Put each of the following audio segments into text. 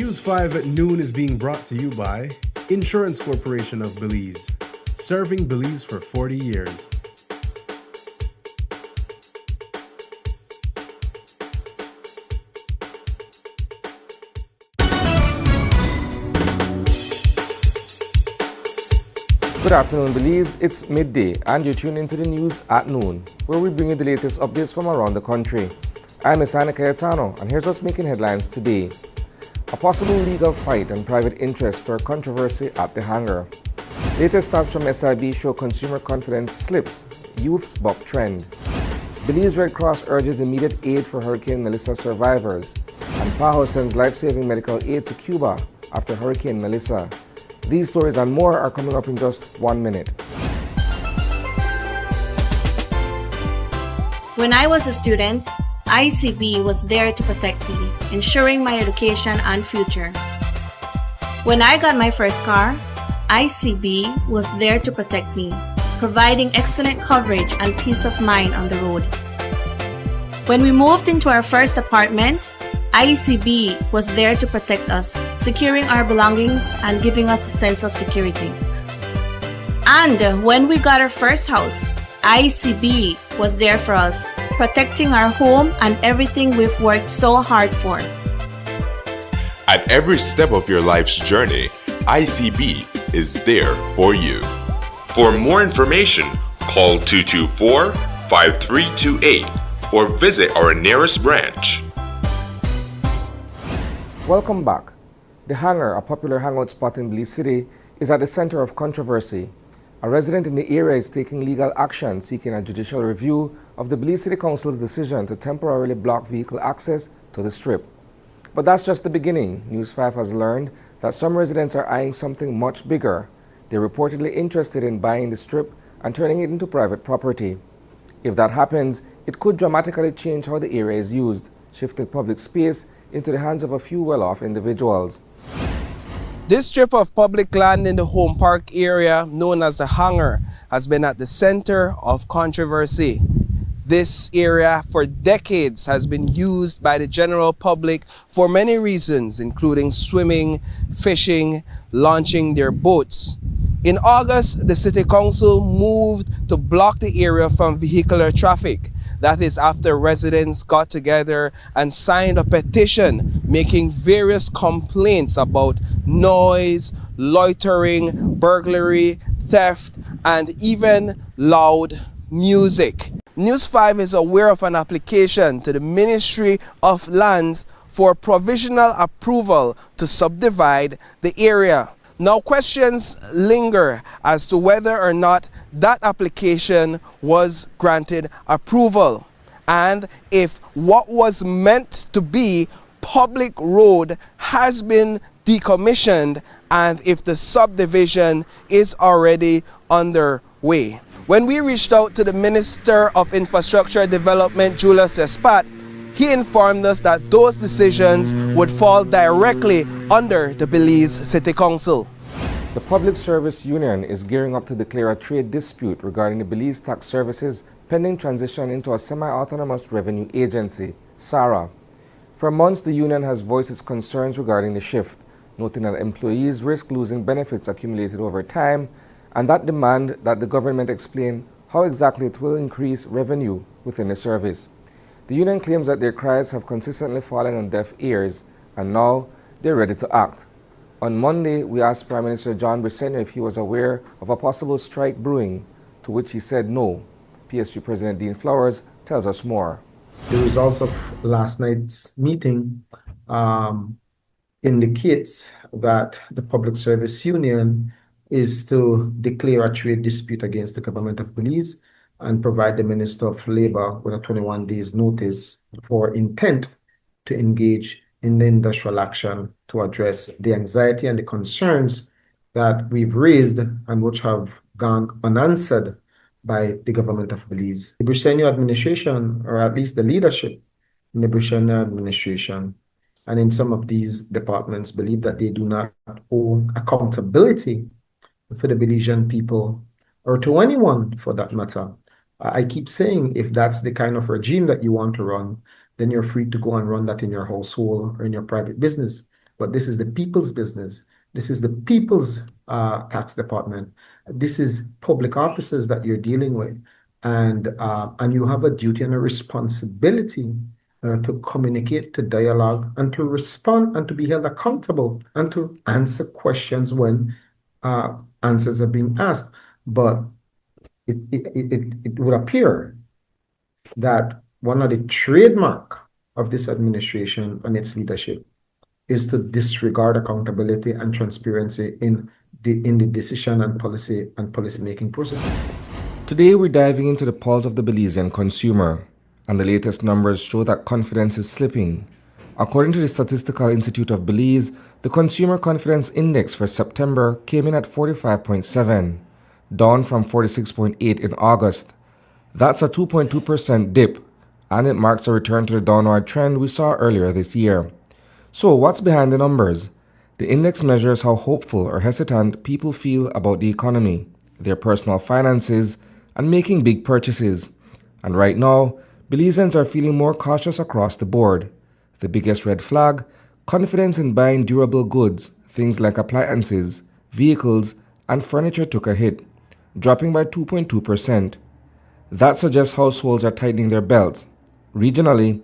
News 5 at noon is being brought to you by Insurance Corporation of Belize, serving Belize for 40 years. Good afternoon, Belize. It's midday, and you're tuned into the news at noon, where we bring you the latest updates from around the country. I'm Isana Cayetano, and here's what's making headlines today. A possible legal fight and private interest stir controversy at the Hangar. Latest stats from SIB show consumer confidence slips, youths buck trend. Belize Red Cross urges immediate aid for Hurricane Melissa survivors. And PAHO sends life-saving medical aid to Cuba after Hurricane Melissa. These stories and more are coming up in just 1 minute. When I was a student, ICB was there to protect me, ensuring my education and future. When I got my first car, ICB was there to protect me, providing excellent coverage and peace of mind on the road. When we moved into our first apartment, ICB was there to protect us, securing our belongings and giving us a sense of security. And when we got our first house, ICB was there for us, protecting our home and everything we've worked so hard for. At every step of your life's journey, ICB is there for you. For more information, call 224-5328 or visit our nearest branch. Welcome back. The Hangar, a popular hangout spot in Belize City, is at the center of controversy. A resident in the area is taking legal action seeking a judicial review of the Belize City Council's decision to temporarily block vehicle access to the strip. But that's just the beginning. News 5 has learned that some residents are eyeing something much bigger. They're reportedly interested in buying the strip and turning it into private property. If that happens, it could dramatically change how the area is used, shifting public space into the hands of a few well-off individuals. This strip of public land in the Home Park area, known as the Hangar, has been at the center of controversy. This area for decades has been used by the general public for many reasons, including swimming, fishing, launching their boats. In August, the City Council moved to block the area from vehicular traffic. That is after residents got together and signed a petition making various complaints about noise, loitering, burglary, theft, and even loud music. News 5 is aware of an application to the Ministry of Lands for provisional approval to subdivide the area. Now, questions linger as to whether or not that application was granted approval, and if what was meant to be public road has been decommissioned, and if the subdivision is already underway. When we reached out to the Minister of Infrastructure Development, Julius Espat, he informed us that those decisions would fall directly under the Belize City Council. The Public Service Union is gearing up to declare a trade dispute regarding the Belize Tax Services pending transition into a semi-autonomous revenue agency, SARA. For months, the union has voiced its concerns regarding the shift, noting that employees risk losing benefits accumulated over time, and that demand that the government explain how exactly it will increase revenue within the service. The union claims that their cries have consistently fallen on deaf ears, and now they're ready to act. On Monday, we asked Prime Minister John Briceño if he was aware of a possible strike brewing, to which he said no. PSU President Dean Flowers tells us more. The results of last night's meeting indicates that the Public Service Union is to declare a trade dispute against the government of Belize and provide the Minister of Labour with a 21 days notice for intent to engage in the industrial action to address the anxiety and the concerns that we've raised and which have gone unanswered by the government of Belize. The Briceño administration, or at least the leadership in the Briceño administration, and in some of these departments, believe that they do not owe accountability for the Belizean people, or to anyone for that matter. I keep saying, if that's the kind of regime that you want to run, then you're free to go and run that in your household or in your private business. but this is the people's business. This is the people's tax department. This is public officers that you're dealing with, and you have a duty and a responsibility to communicate, to dialogue, and to respond, and to be held accountable, and to answer questions when answers are being asked. But it would appear that one of the trademark of this administration and its leadership is to disregard accountability and transparency in the decision and policy making processes. Today, we're diving into the pulse of the Belizean consumer, and the latest numbers show that confidence is slipping. According to the Statistical Institute of Belize, the Consumer Confidence Index for September came in at 45.7, down from 46.8 in August. That's a 2.2% dip, and it marks a return to the downward trend we saw earlier this year. So, what's behind the numbers? The index measures how hopeful or hesitant people feel about the economy, their personal finances, and making big purchases. And right now, Belizeans are feeling more cautious across the board. The biggest red flag: confidence in buying durable goods, things like appliances, vehicles, and furniture took a hit, dropping by 2.2%. That suggests households are tightening their belts. Regionally,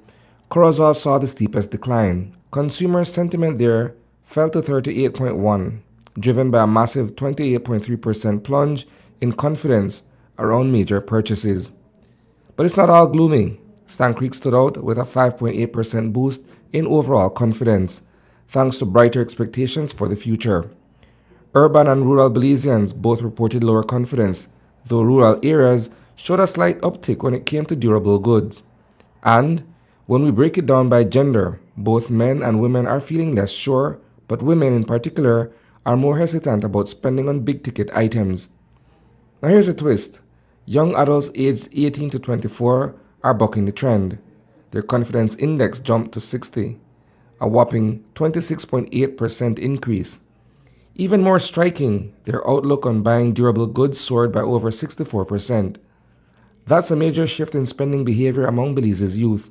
Corozal saw the steepest decline. Consumer sentiment there fell to 38.1, driven by a massive 28.3% plunge in confidence around major purchases. But it's not all gloomy. Stan Creek stood out with a 5.8% boost in overall confidence, thanks to brighter expectations for the future. Urban and rural Belizeans both reported lower confidence, though rural areas showed a slight uptick when it came to durable goods. And when we break it down by gender, both men and women are feeling less sure, but women in particular are more hesitant about spending on big-ticket items. Now here's a twist. Young adults aged 18 to 24 are bucking the trend. Their confidence index jumped to 60, a whopping 26.8% increase. Even more striking, their outlook on buying durable goods soared by over 64%. That's a major shift in spending behavior among Belize's youth.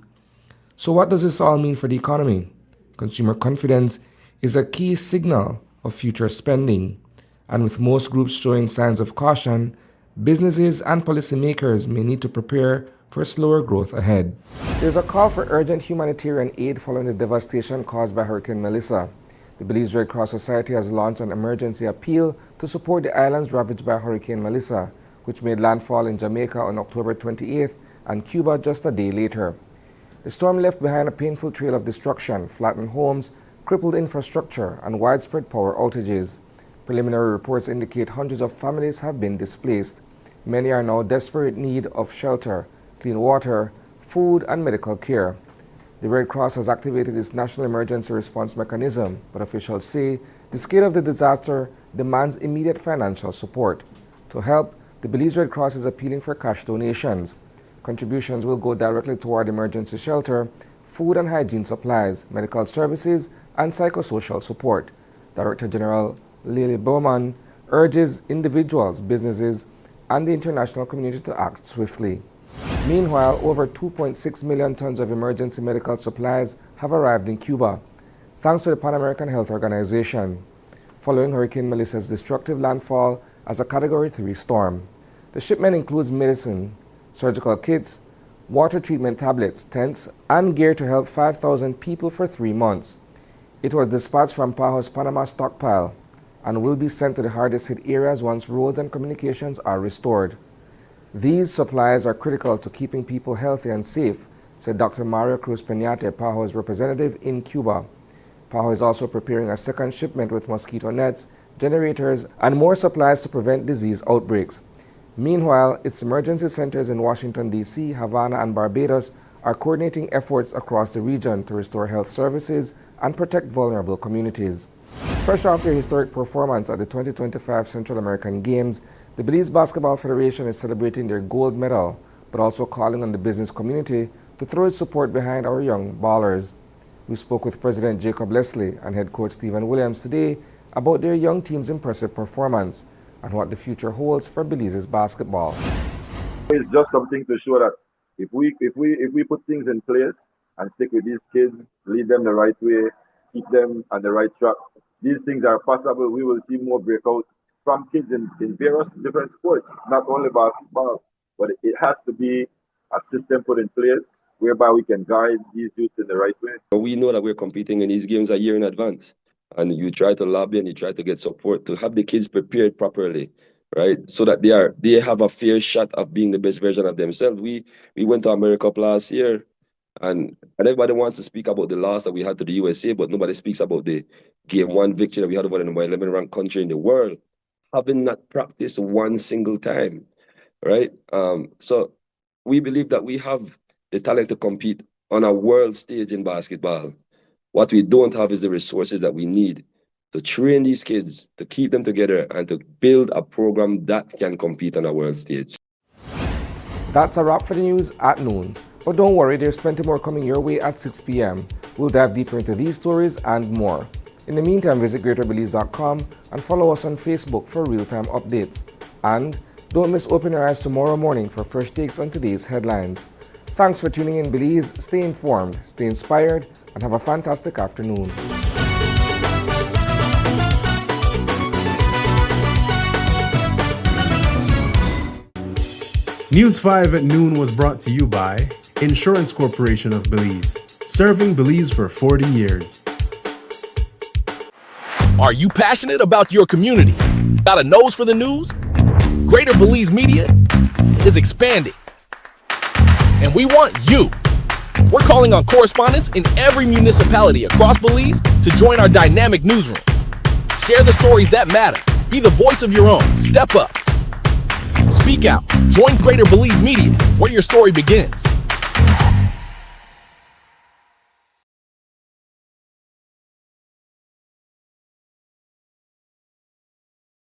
So what does this all mean for the economy? Consumer confidence is a key signal of future spending, and with most groups showing signs of caution, businesses and policymakers may need to prepare for slower growth ahead. There's a call for urgent humanitarian aid following the devastation caused by Hurricane Melissa. The Belize Red Cross Society has launched an emergency appeal to support the islands ravaged by Hurricane Melissa, which made landfall in Jamaica on October 28th and Cuba just a day later. The storm left behind a painful trail of destruction, flattened homes, crippled infrastructure, and widespread power outages. Preliminary reports indicate hundreds of families have been displaced. Many are now desperate need of shelter, clean water, food, and medical care. The Red Cross has activated its National Emergency Response Mechanism, but officials say the scale of the disaster demands immediate financial support. To help, the Belize Red Cross is appealing for cash donations. Contributions will go directly toward emergency shelter, food and hygiene supplies, medical services, and psychosocial support. Director General Lily Bowman urges individuals, businesses, and the international community to act swiftly. Meanwhile, over 2.6 million tons of emergency medical supplies have arrived in Cuba, thanks to the Pan American Health Organization, following Hurricane Melissa's destructive landfall as a Category 3 storm. The shipment includes medicine, surgical kits, water treatment tablets, tents, and gear to help 5,000 people for 3 months. It was dispatched from PAHO's Panama stockpile and will be sent to the hardest hit areas once roads and communications are restored. These supplies are critical to keeping people healthy and safe, said Dr. Mario Cruz Peñate, PAHO's representative in Cuba. PAHO is also preparing a second shipment with mosquito nets, generators, and more supplies to prevent disease outbreaks. Meanwhile, its emergency centers in Washington, D.C., Havana, and Barbados are coordinating efforts across the region to restore health services and protect vulnerable communities. Fresh off their historic performance at the 2025 Central American Games, the Belize Basketball Federation is celebrating their gold medal, but also calling on the business community to throw its support behind our young ballers. We spoke with President Jacob Leslie and head coach Stephen Williams today about their young team's impressive performance and what the future holds for Belize's basketball. It's just something to show that if we put things in place and stick with these kids, lead them the right way, keep them on the right track. These things are possible. We will see more breakouts from kids in various different sports, not only basketball, but it has to be a system put in place whereby we can guide these youth in the right way. We know that we're competing in these games a year in advance, and you try to lobby and you try to get support to have the kids prepared properly, right? So that they have a fair shot of being the best version of themselves. We went to America Cup last year, and everybody wants to speak about the loss that we had to the USA, but nobody speaks about the game one victory that we had over the number 11 ranked country in the world, having not practiced one single time, right? So we believe that we have the talent to compete on a world stage in basketball. What we don't have is the resources that we need to train these kids, to keep them together, and to build a program that can compete on a world stage. That's a wrap for the news at noon. But don't worry, there's plenty more coming your way at 6 p.m. We'll dive deeper into these stories and more. In the meantime, visit greaterbelize.com and follow us on Facebook for real-time updates. And don't miss Open Your Eyes tomorrow morning for fresh takes on today's headlines. Thanks for tuning in, Belize. Stay informed, stay inspired, and have a fantastic afternoon. News 5 at noon was brought to you by Insurance Corporation of Belize, serving Belize for 40 years. Are you passionate about your community? Got a nose for the news? Greater Belize Media is expanding, and we want you. We're calling on correspondents in every municipality across Belize to join our dynamic newsroom. Share the stories that matter. Be the voice of your own. Step up. Speak out. Join Greater Belize Media, where your story begins.